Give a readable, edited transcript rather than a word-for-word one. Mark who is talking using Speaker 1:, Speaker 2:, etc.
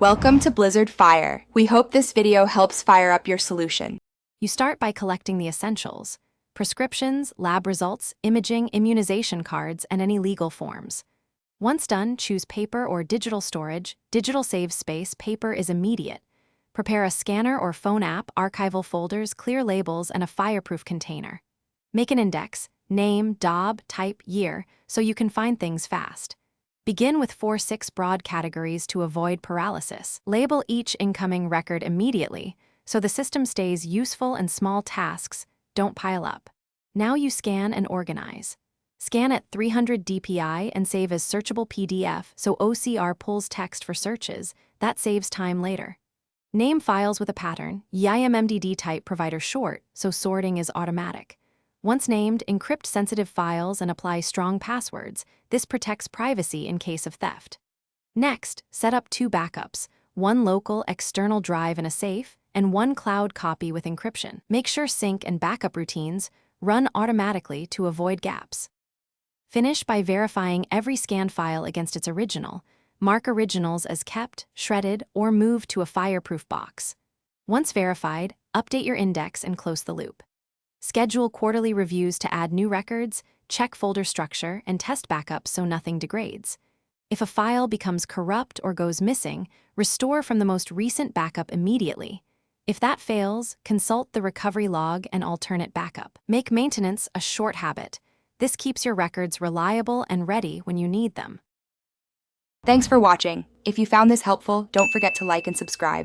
Speaker 1: Welcome to Blizzard Fire. We hope this video helps fire up your solution.
Speaker 2: You start by collecting the essentials: prescriptions, lab results, imaging, immunization cards, and any legal forms. Once done, choose paper or digital storage. Digital saves space, paper is immediate. Prepare a scanner or phone app, archival folders, clear labels, and a fireproof container. Make an index, name, job, type, year, so you can find things fast. Begin with 4-6 broad categories to avoid paralysis. Label each incoming record immediately, so the system stays useful and small tasks don't pile up. Now you scan and organize. Scan at 300 dpi and save as searchable PDF so OCR pulls text for searches. That saves time later. Name files with a pattern. YIMMDD type provider short, so sorting is automatic. Once named, encrypt sensitive files and apply strong passwords. This protects privacy in case of theft. Next, set up 2 backups, one local external drive in a safe, and one cloud copy with encryption. Make sure sync and backup routines run automatically to avoid gaps. Finish by verifying every scanned file against its original. Mark originals as kept, shredded, or moved to a fireproof box. Once verified, update your index and close the loop. Schedule quarterly reviews to add new records, check folder structure, and test backups so nothing degrades. If a file becomes corrupt or goes missing, restore from the most recent backup immediately. If that fails, consult the recovery log and alternate backup. Make maintenance a short habit. This keeps your records reliable and ready when you need them.
Speaker 1: Thanks for watching. If you found this helpful, don't forget to like and subscribe.